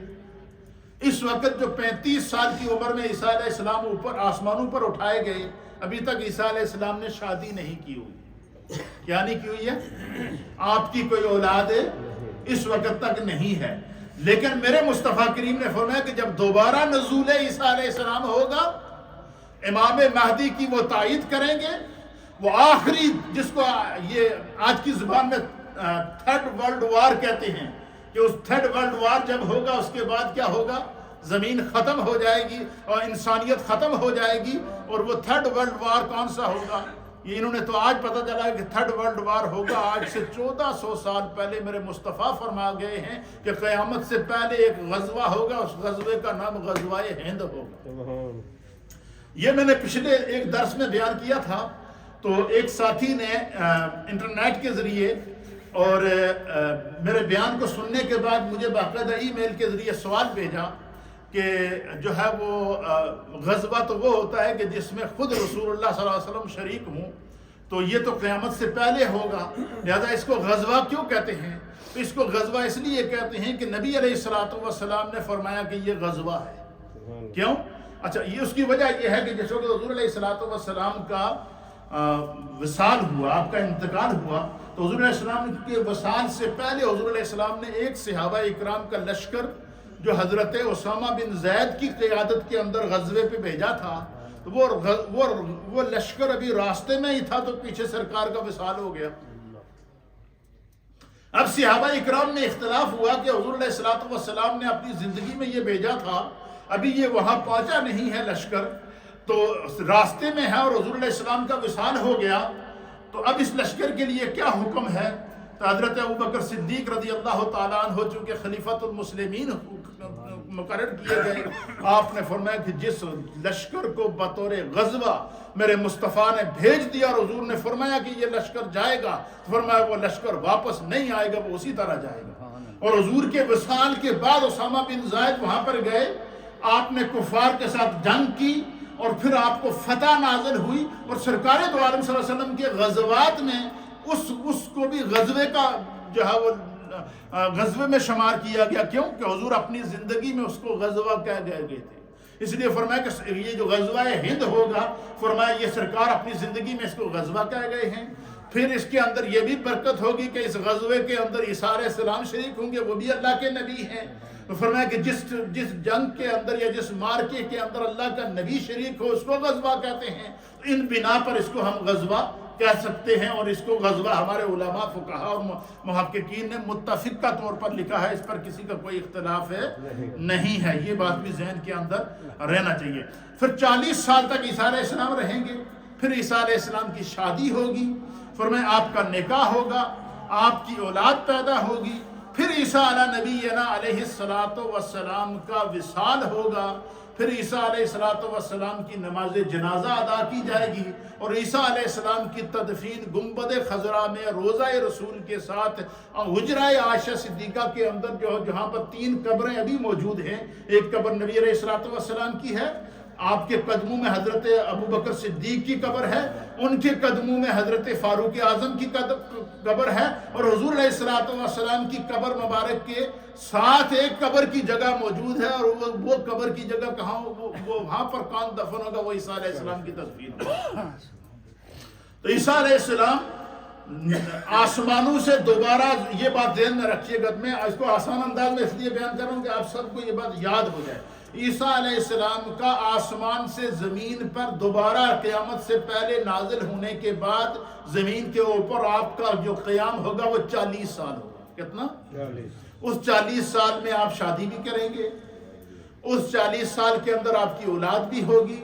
اس وقت جو 35 سال کی عمر میں عیسیٰ علیہ السلام اوپر آسمانوں پر اٹھائے گئے، ابھی تک عیسیٰ علیہ السلام نے شادی نہیں کی ہوئی. کیا نہیں کی ہوئی ہے؟ آپ کی کوئی اولاد اس وقت تک نہیں ہے. لیکن میرے مصطفیٰ کریم نے فرمایا کہ جب دوبارہ نزول عیسیٰ علیہ السلام ہوگا، امام مہدی کی وہ تائید کریں گے. وہ آخری جس کو یہ آج کی زبان میں تھرڈ ورلڈ وار کہتے ہیں، کہ اس تھرڈ ورلڈ وار جب ہوگا اس کے بعد کیا ہوگا؟ زمین ختم ہو جائے گی اور انسانیت ختم ہو جائے گی. اور وہ تھرڈ ورلڈ وار کون سا ہوگا؟ یہ انہوں نے تو آج پتہ چلا کہ تھرڈ ورلڈ وار ہوگا. آج سے 1400 سال پہلے میرے مصطفیٰ فرما گئے ہیں کہ قیامت سے پہلے ایک غزوہ ہوگا، اس غزوے کا نام غزوہ ہند ہوگا. یہ میں نے پچھلے ایک درس میں بیان کیا تھا. تو ایک ساتھی نے انٹرنیٹ کے ذریعے اور میرے بیان کو سننے کے بعد مجھے باقاعدہ ای میل کے ذریعے سوال بھیجا کہ جو ہے وہ غزوہ تو وہ ہوتا ہے کہ جس میں خود رسول اللہ صلی اللہ علیہ وسلم شریک ہوں، تو یہ تو قیامت سے پہلے ہوگا، لہذا اس کو غزوہ کیوں کہتے ہیں؟ تو اس کو غزوہ اس لیے کہتے ہیں کہ نبی علیہ السلام نے فرمایا کہ یہ غزوہ ہے۔ کیوں؟ اچھا، یہ اس کی وجہ یہ ہے کہ جس وقت حضور علیہ السلام کا وصال ہوا، آپ کا انتقال ہوا، تو حضور علیہ السلام کے وصال سے پہلے حضور علیہ السلام نے ایک صحابہ اکرام کا لشکر جو حضرت اسامہ بن زید کی قیادت کے اندر غزوے پہ بھیجا تھا، تو وہ لشکر ابھی راستے میں ہی تھا تو پیچھے سرکار کا وصال ہو گیا۔ اب صحابہ اکرام میں اختلاف ہوا کہ حضور علیہ السلام نے اپنی زندگی میں یہ بھیجا تھا، ابھی یہ وہاں پہنچا نہیں ہے لشکر، تو راستے میں ہے اور حضور علیہ السلام کا وصال ہو گیا، تو اب اس لشکر کے لیے کیا حکم ہے؟ تو حضرت ابوبکر صدیق رضی اللہ تعالیٰ عنہ چونکہ خلیفۃ المسلمین مقرر کیے گئے، آپ نے فرمایا کہ جس لشکر کو بطور غزوہ میرے مصطفیٰ نے بھیج دیا اور حضور نے فرمایا کہ یہ لشکر جائے گا، فرمایا وہ لشکر واپس نہیں آئے گا، وہ اسی طرح جائے گا۔ اور حضور کے وصال کے بعد اسامہ بن زید وہاں پر گئے، آپ نے کفار کے ساتھ جنگ کی اور پھر آپ کو فتح نازل ہوئی، اور سرکار دو عالم صلی اللہ علیہ وسلم کے غزوات میں اس کو بھی غزوے کا جو ہے وہ غزوے میں شمار کیا گیا۔ کیوں؟ کہ حضور اپنی زندگی میں اس کو غزوہ کہہ گئے تھے، اس لیے فرمایا کہ یہ جو غزوہ ہند ہوگا، فرمایا یہ سرکار اپنی زندگی میں اس کو غزوہ کہہ گئے ہیں۔ پھر اس کے اندر یہ بھی برکت ہوگی کہ اس غزوے کے اندر عیسیٰ علیہ السلام شریک ہوں گے، وہ بھی اللہ کے نبی ہیں۔ تو فرمایا کہ جس جنگ کے اندر یا جس مارکے کے اندر اللہ کا نبی شریک ہو اس کو غزوہ کہتے ہیں۔ ان بنا پر اس کو ہم غزوہ کہہ سکتے ہیں، اور اس کو غزوہ ہمارے علماء فقہاء اور محققین نے متفق کا طور پر لکھا ہے، اس پر کسی کا کوئی اختلاف نہیں ہے، یہ بات بھی ذہن کے اندر رہنا چاہیے۔ پھر 40 سال تک عیسیٰ علیہ السلام رہیں گے، پھر عیسیٰ علیہ السلام کی شادی ہوگی، فرمایا آپ کا نکاح ہوگا، آپ کی اولاد پیدا ہوگی، پھر عیسیٰ علیہ نبینا علیہ السلام کا وصال ہوگا، پھر عیسیٰ علیہ السلام کی نماز جنازہ ادا کی جائے گی، اور عیسیٰ علیہ السلام کی تدفین گنبد خضرا میں روضہ رسول کے ساتھ حجرہ عائشہ صدیقہ کے اندر جہاں پر 3 قبریں ابھی موجود ہیں، ایک قبر نبی علیہ السلام کی ہے، آپ کے قدموں میں حضرت ابوبکر صدیق کی قبر ہے، ان کے قدموں میں حضرت فاروق اعظم کی قبر ہے، اور حضور علیہ السلام کی قبر مبارک کے ساتھ ایک قبر کی جگہ موجود ہے، اور وہ قبر کی جگہ کہاں، وہ وہاں پر کون دفن ہوگا؟ وہ عیسیٰ علیہ السلام کی تدفین ہوگا۔ تو عیسیٰ علیہ السلام آسمانوں سے دوبارہ، یہ بات ذہن میں رکھیے گا، میں اس کو آسان انداز میں اس لیے بیان کر رہا ہوں کہ آپ سب کو یہ بات یاد ہو جائے۔ عیسیٰ علیہ السلام کا آسمان سے زمین پر دوبارہ قیامت سے پہلے نازل ہونے کے بعد زمین کے اوپر آپ کا جو قیام ہوگا وہ 40 سال ہوگا۔ کتنا؟ 40۔ اس 40 سال میں آپ شادی بھی کریں گے، اس 40 سال کے اندر آپ کی اولاد بھی ہوگی،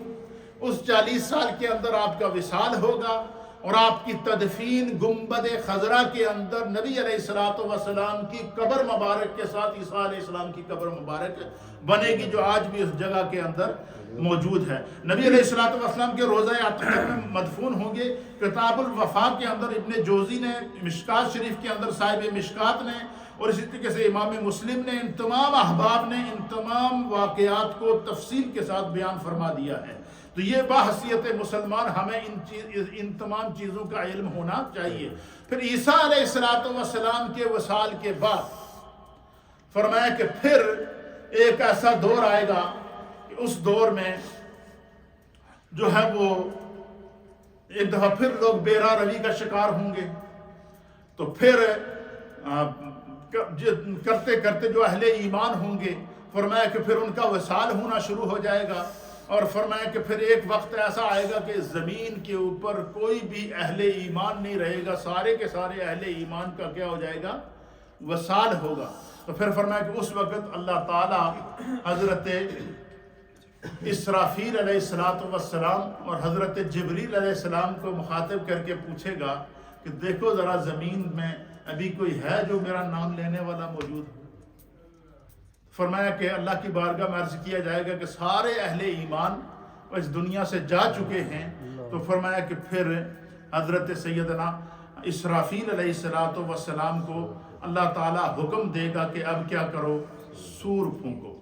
اس 40 سال کے اندر آپ کا وصال ہوگا، اور آپ کی تدفین گنبد خضرا کے اندر نبی علیہ السلام کی قبر مبارک کے ساتھ عیسیٰ علیہ السلام کی قبر مبارک بنے گی، جو آج بھی اس جگہ کے اندر موجود ہے۔ نبی علیہ السلام کے روضہ عتیقہ میں مدفون ہوں گے۔ کتاب الوفا کے اندر ابن جوزی نے، مشکات شریف کے اندر صاحب مشکات نے، اور اسی طریقے سے امام مسلم نے، ان تمام احباب نے ان تمام واقعات کو تفصیل کے ساتھ بیان فرما دیا ہے۔ تو یہ بحیثیت مسلمان ہمیں ان تمام چیزوں کا علم ہونا چاہیے۔ پھر عیسیٰ علیہ السلام کے وصال کے بعد فرمایا کہ پھر ایک ایسا دور آئے گا کہ اس دور میں جو ہے وہ ایک دفعہ پھر لوگ بے راہ روی کا شکار ہوں گے، تو پھر کرتے کرتے جو اہل ایمان ہوں گے، فرمایا کہ پھر ان کا وصال ہونا شروع ہو جائے گا، اور فرمایا کہ پھر ایک وقت ایسا آئے گا کہ زمین کے اوپر کوئی بھی اہل ایمان نہیں رہے گا، سارے کے سارے اہل ایمان کا کیا ہو جائے گا؟ وصال ہوگا۔ تو پھر فرمایا کہ اس وقت اللہ تعالیٰ حضرت اسرافیل علیہ السلام اور حضرت جبریل علیہ السلام کو مخاطب کر کے پوچھے گا کہ دیکھو ذرا زمین میں ابھی کوئی ہے جو میرا نام لینے والا موجود ہے؟ فرمایا کہ اللہ کی بارگاہ میں عرض کیا جائے گا کہ سارے اہل ایمان اس دنیا سے جا چکے ہیں۔ تو فرمایا کہ پھر حضرت سیدنا اسرافیل علیہ السلام کو اللہ تعالیٰ حکم دے گا کہ اب کیا کرو؟ سور پھونکو۔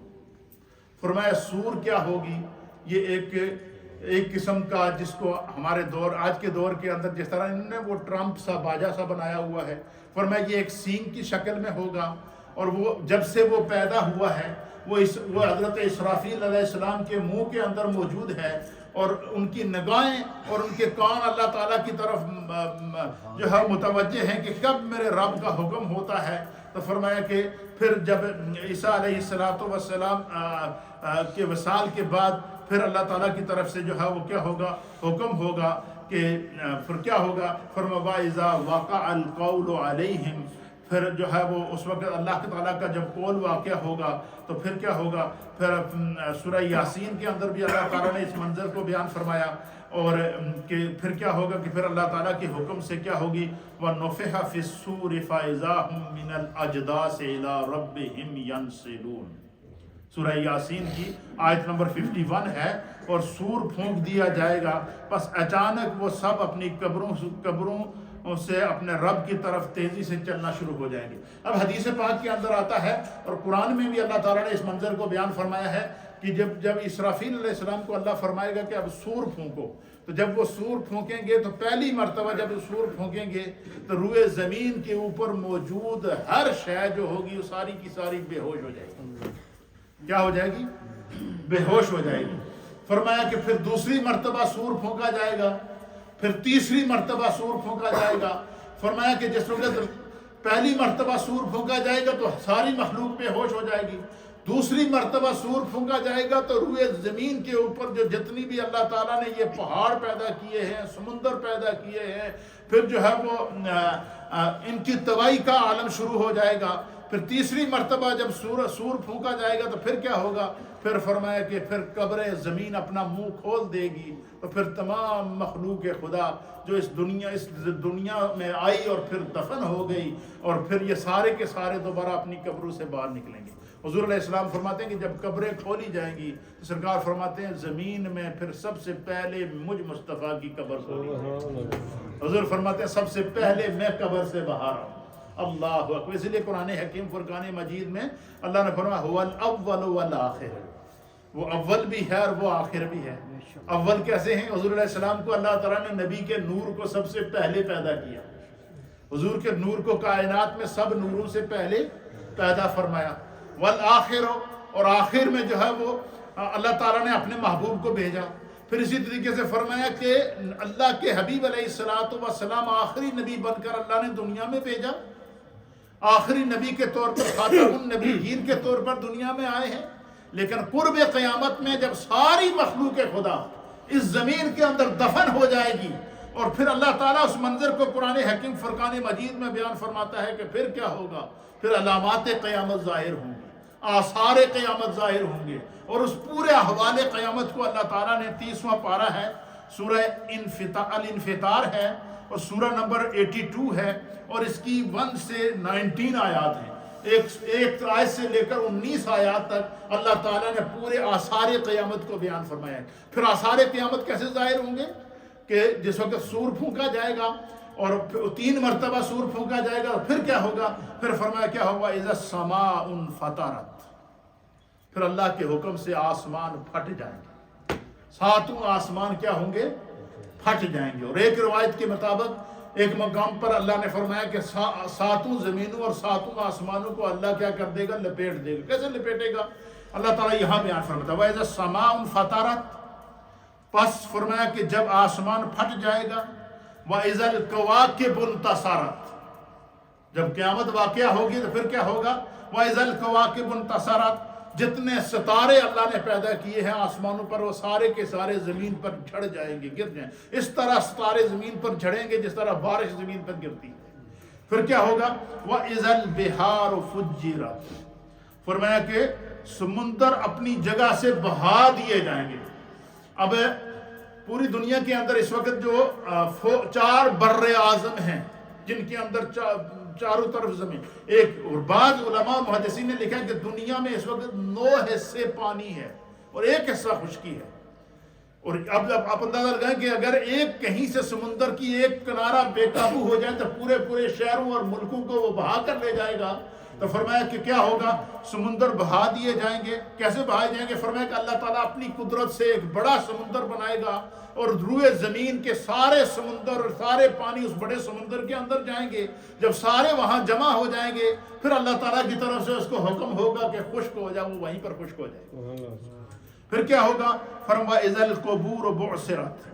فرمایا سور کیا ہوگی، یہ ایک قسم کا جس کو ہمارے دور آج کے دور کے اندر جس طرح انہوں نے وہ ٹرمپ سا باجا سا بنایا ہوا ہے، فرمایا یہ ایک سینگ کی شکل میں ہوگا، اور وہ جب سے وہ پیدا ہوا ہے وہ حضرت اسرافیل علیہ السلام کے منہ کے اندر موجود ہے، اور ان کی نگاہیں اور ان کے کان اللہ تعالیٰ کی طرف جو ہے متوجہ ہیں کہ کب میرے رب کا حکم ہوتا ہے۔ تو فرمایا کہ پھر جب عیسیٰ علیہ السلام کے وصال کے بعد پھر اللہ تعالیٰ کی طرف سے جو ہے وہ کیا ہوگا، حکم ہوگا کہ پھر کیا ہوگا، فرمایا وَإِذَا وَقَعَ الْقَوْلُ عَلَيْهِمْ، پھر جو ہے وہ اس وقت اللہ تعالیٰ کا جب قول واقع ہوگا تو پھر کیا ہوگا، پھر سورہ یاسین کے اندر بھی اللہ تعالیٰ نے اس منظر کو بیان فرمایا، اور کہ پھر کیا ہوگا کہ پھر اللہ تعالیٰ کے حکم سے کیا ہوگی، وَنُفِخَ فِي الصُّورِ فَإِذَا هُم مِّنَ الْأَجْدَاثِ إِلَىٰ رَبِّهِمْ يَنْسِلُونَ۔ سورہ یاسین کی آیت نمبر 51 ہے، اور سور پھونک دیا جائے گا، پس اچانک وہ سب اپنی قبروں سے اپنے رب کی طرف تیزی سے چلنا شروع ہو جائیں گے۔ اب حدیث پاک کے اندر آتا ہے، اور قرآن میں بھی اللہ تعالیٰ نے اس منظر کو بیان فرمایا ہے کہ جب اسرافیل علیہ السلام کو اللہ فرمائے گا کہ اب سور پھونکو، تو جب وہ سور پھونکیں گے تو پہلی مرتبہ جب سور پھونکیں گے تو روئے زمین کے اوپر موجود ہر شے جو ہوگی وہ ساری کی ساری بے ہوش ہو جائے گی۔ کیا ہو جائے گی؟ بے ہوش ہو جائے گی۔ فرمایا کہ پھر دوسری مرتبہ سور پھونکا جائے گا، پھر تیسری مرتبہ سور پھونکا جائے گا۔ فرمایا کہ جس وقت پہلی مرتبہ سور پھونکا جائے گا تو ساری مخلوق بے ہوش ہو جائے گی، دوسری مرتبہ سور پھونکا جائے گا تو روئے زمین کے اوپر جو جتنی بھی اللہ تعالیٰ نے یہ پہاڑ پیدا کیے ہیں، سمندر پیدا کیے ہیں، پھر جو ہے وہ ان کی تباہی کا عالم شروع ہو جائے گا۔ پھر تیسری مرتبہ جب سور پھونکا جائے گا تو پھر کیا ہوگا، پھر فرمایا کہ پھر قبر زمین اپنا منہ کھول دے گی، تو پھر تمام مخلوق خدا جو اس دنیا میں آئی اور پھر دفن ہو گئی، اور پھر یہ سارے کے سارے دوبارہ اپنی قبروں سے باہر نکلیں گے۔ حضور علیہ السلام فرماتے ہیں کہ جب قبریں کھولی جائیں گی تو سرکار فرماتے ہیں زمین میں پھر سب سے پہلے مجھ مصطفیٰ کی قبر کھولی جائے گی۔ حضور فرماتے ہیں سب سے پہلے میں قبر سے باہر آؤں۔ اللہ اکبر۔ اس لیے قرآن حکیم فرقان مجید میں اللہ نے فرمایا هو الاول والآخر، وہ اول بھی ہے اور وہ آخر بھی ہے۔ اول کیسے ہیں؟ حضور علیہ السلام کو اللہ تعالیٰ نے نبی کے نور کو سب سے پہلے پیدا کیا، حضور کے نور کو کائنات میں سب نوروں سے پہلے پیدا فرمایا۔ والآخر، اور آخر میں جو ہے وہ اللہ تعالیٰ نے اپنے محبوب کو بھیجا۔ پھر اسی طریقے سے فرمایا کہ اللہ کے حبیب علیہ السلام آخری نبی بن کر اللہ نے دنیا میں بھیجا، آخری نبی کے طور پر، خاتم النبیین کے طور پر دنیا میں آئے ہیں۔ لیکن قرب قیامت میں جب ساری مخلوق خدا اس زمین کے اندر دفن ہو جائے گی، اور پھر اللہ تعالیٰ اس منظر کو قرآن حکیم فرقان مجید میں بیان فرماتا ہے کہ پھر کیا ہوگا، پھر علامات قیامت ظاہر ہوں گے، آثار قیامت ظاہر ہوں گے، اور اس پورے احوال قیامت کو اللہ تعالیٰ نے 30واں پارہ ہے، سورہ الانفطار ہے، اور سورہ نمبر 82 ہے، اور اس کی 1 سے 19 آیات ہیں، ایک آیت سے لے کر 19 آیات تک اللہ تعالیٰ نے پورے آثار قیامت کو بیان فرمایا ہے۔ پھر آثار قیامت کیسے ظاہر ہوں گے کہ جس وقت سور پھونکا جائے گا، اور 3 مرتبہ سور پھونکا جائے گا، پھر کیا ہوگا، پھر فرمایا کیا ہوگا، اذا السماء انفطرت، پھر اللہ کے حکم سے آسمان پھٹ جائیں گے، 7 آسمان کیا ہوں گے، پھٹ جائیں گے۔ اور ایک روایت کے مطابق ایک مقام پر اللہ نے فرمایا کہ 7 زمینوں اور 7 آسمانوں کو اللہ کیا کر دے گا، لپیٹ دے گا۔ کیسے لپیٹے گا؟ اللہ تعالیٰ یہاں بیان فرماتا ہے وَإِذَا السَّمَاءُ انفطرت، پس فرمایا کہ جب آسمان پھٹ جائے گا، وَإِذَا الْكَوَاكِبُ انتَثَرَتْ، جب قیامت واقعہ ہوگی تو پھر کیا ہوگا، وَإِذَا الْكَوَاكِبُ انتَثَرَتْ، جتنے ستارے اللہ نے پیدا کیے ہیں آسمانوں پر وہ سارے کے سارے زمین پر جھڑ جائیں گے، گر جائیں، اس طرح ستارے زمین پر جھڑیں گے جس طرح بارش زمین پر گرتی ہے۔ پھر کیا ہوگا، وَإِذَا الْبِحَارُ فُجِّرَتْ، فرمایا کہ سمندر اپنی جگہ سے بہا دیے جائیں گے۔ اب پوری دنیا کے اندر اس وقت جو 4 بر اعظم ہیں جن کے اندر چاروں طرف زمین، ایک، اور بعض علماء محدثین نے لکھا ہے کہ دنیا میں اس وقت 9 حصے پانی ہے اور 1 حصہ خشکی ہے۔ اور اب آپ اندازہ لگائیں کہ اگر ایک کہیں سے سمندر کی ایک کنارہ بے قابو ہو جائے تو پورے شہروں اور ملکوں کو وہ بہا کر لے جائے گا، تو فرمایا کہ کیا ہوگا؟ سمندر بہا دیے جائیں گے۔ کیسے بہائے جائیں گے؟ فرمایا کہ اللہ تعالیٰ اپنی قدرت سے ایک بڑا سمندر بنائے گا اور روئے زمین کے سارے سمندر اور سارے پانی اس بڑے سمندر کے اندر جائیں گے۔ جب سارے وہاں جمع ہو جائیں گے پھر اللہ تعالیٰ کی طرف سے اس کو حکم ہوگا کہ خشک ہو جائے، وہ وہیں پر خشک ہو جائے گا۔ پھر کیا ہوگا؟ فرمایا اذا القبور بعثرت،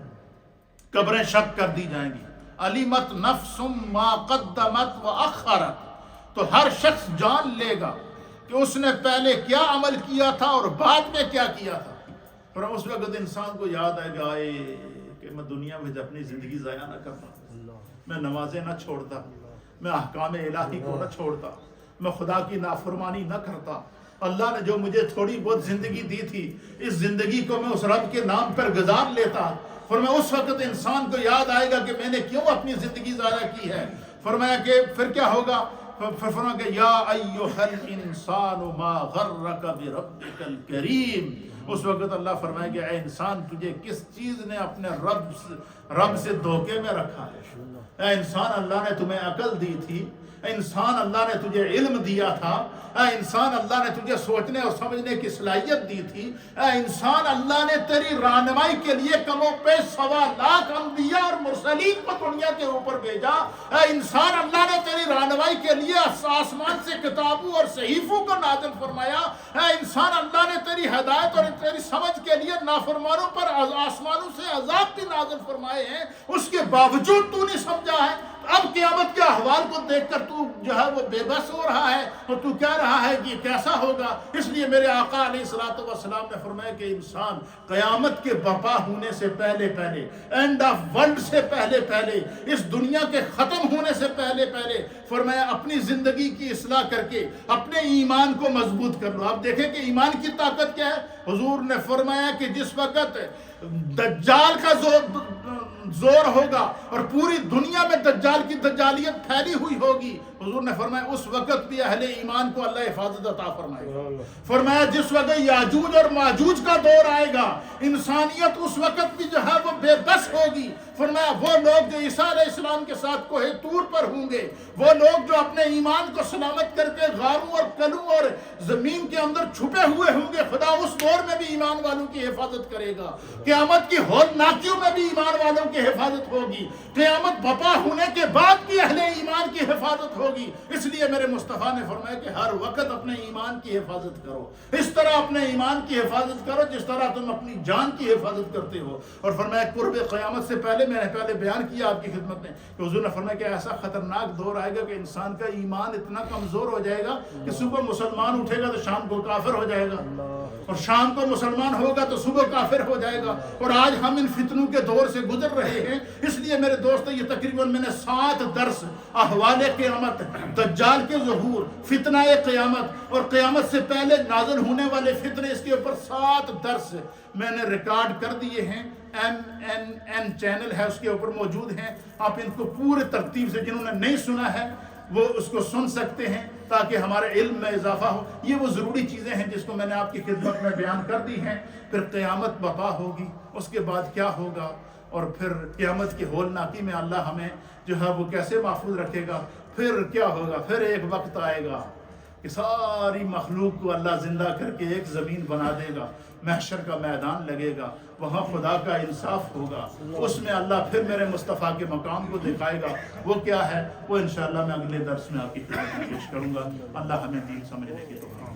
قبریں شق کر دی جائیں گی۔ علمت نفس ما قدمت واخرت، تو ہر شخص جان لے گا کہ اس نے پہلے کیا عمل کیا تھا اور بعد میں کیا کیا تھا۔ اور اس وقت انسان کو یاد آئے گا کہ میں دنیا میں اپنی زندگی ضائع نہ کرتا، میں نمازیں نہ چھوڑتا، میں احکام الہی کو نہ چھوڑتا، میں خدا کی نافرمانی نہ کرتا۔ اللہ نے جو مجھے تھوڑی بہت زندگی دی تھی، اس زندگی کو میں اس رب کے نام پر گزار لیتا۔ فرمایا اس وقت انسان کو یاد آئے گا کہ میں نے کیوں اپنی زندگی ضائع کی ہے۔ فرمایا کہ پھر کیا ہوگا؟ فرمایا کہ یا ایھا الانسان ما غرک بربک الکریم، اس وقت اللہ فرمائے کہ اے انسان تجھے کس چیز نے اپنے رب سے دھوکے میں رکھا ہے؟ اے انسان اللہ نے تمہیں عقل دی تھی، اے انسان اللہ نے تجھے علم دیا تھا، اے انسان اللہ نے تجھے سوچنے اور سمجھنے کی صلاحیت دی تھی، اے انسان اللہ نے تیری رہنمائی کے لیے کم و بیش 1.25 لاکھ انبیاء اور مرسلین کو دنیا کے اوپر بھیجا، اے انسان اللہ نے تیری رہنمائی کے لیے آسمان سے کتابوں اور صحیفوں کو نازل فرمایا، اے انسان اللہ نے تیری ہدایت اور تیری سمجھ کے لیے نافرمانوں پر آسمانوں سے عذاب بھی نازل فرمائے ہیں، اس کے باوجود تو نہیں سمجھا ہے۔ اب قیامت کے احوال کو دیکھ کر تو جو ہے وہ بے بس ہو رہا ہے اور تو کہہ رہا ہے کہ کیسا ہوگا۔ اس لیے میرے آقا علیہ الصلوۃ والسلام نے فرمایا کہ انسان قیامت کے برپا ہونے سے پہلے پہلے، اینڈ آف ورلڈ سے پہلے پہلے، اس دنیا کے ختم ہونے سے پہلے پہلے فرمایا اپنی زندگی کی اصلاح کر کے اپنے ایمان کو مضبوط کر لو۔ آپ دیکھیں کہ ایمان کی طاقت کیا ہے۔ حضور نے فرمایا کہ جس وقت دجال کا زور ہوگا اور پوری دنیا میں دجال کی دجالیت پھیلی ہوئی ہوگی، حضور نے فرمایا اس وقت بھی اہل ایمان کو اللہ حفاظت عطا فرمائے گا۔ فرمایا جس وقت یاجوج اور ماجوج کا دور آئے گا، انسانیت اس وقت بھی جو ہے وہ بے بس ہوگی۔ فرمایا وہ لوگ جو عیسیٰ علیہ السلام کے ساتھ کوہ طور پر ہوں گے، وہ لوگ جو اپنے ایمان کو سلامت کر کے غاروں اور کلوں اور زمین کے اندر چھپے ہوئے ہوں گے، خدا اس دور میں بھی ایمان والوں کی حفاظت کرے گا۔ قیامت کی ہولناکیوں میں بھی ایمان والوں کی حفاظت ہوگی، قیامت برپا ہونے کے بعد بھی اہل ایمان کی حفاظت ہوگی۔ اس لیے میرے مصطفیٰ نے فرمایا کہ ہر وقت اپنے ایمان کی حفاظت کرو، اس طرح اپنے ایمان کی حفاظت کرو جس طرح تم اپنی جان کی حفاظت کرتے ہو۔ اور فرمایا قرب قیامت سے پہلے میں نے پہلے بیان کیا آپ کی خدمت میں کہ حضور نے فرمایا کہ ایسا خطرناک دور آئے گا کہ انسان کا ایمان اتنا کمزور ہو جائے گا کہ صبح مسلمان اٹھے گا تو شام کو کافر ہو جائے گا، اور شام کو مسلمان ہوگا تو صبح کافر ہو جائے گا۔ اور آج ہم ان فتنوں کے دور سے گزر رہے ہیں۔ اس لیے میرے دوستو یہ تقریباً میں نے 7 درس احوال قیامت، دجال کے ظہور، فتنہ قیامت اور قیامت سے پہلے نازل ہونے والے فتنے، اس کے اوپر 7 درس میں نے ریکارڈ کر دیے ہیں۔ MNN چینل ہے، اس کے اوپر موجود ہیں۔ آپ ان کو پورے ترتیب سے، جنہوں نے نہیں سنا ہے وہ اس کو سن سکتے ہیں تاکہ ہمارے علم میں اضافہ ہو۔ یہ وہ ضروری چیزیں ہیں جس کو میں نے آپ کی خدمت میں بیان کر دی ہیں۔ پھر قیامت برپا ہوگی، اس کے بعد کیا ہوگا، اور پھر قیامت کی ہولناکی میں اللہ ہمیں جو ہے وہ کیسے محفوظ رکھے گا۔ پھر کیا ہوگا؟ پھر ایک وقت آئے گا کہ ساری مخلوق کو اللہ زندہ کر کے ایک زمین بنا دے گا، محشر کا میدان لگے گا، وہاں خدا کا انصاف ہوگا۔ اس میں اللہ پھر میرے مصطفیٰ کے مقام کو دکھائے گا۔ وہ کیا ہے وہ انشاءاللہ میں اگلے درس میں آپ کی خدمت میں پیش کروں گا۔ اللہ ہمیں دین سمجھنے کی توفیق۔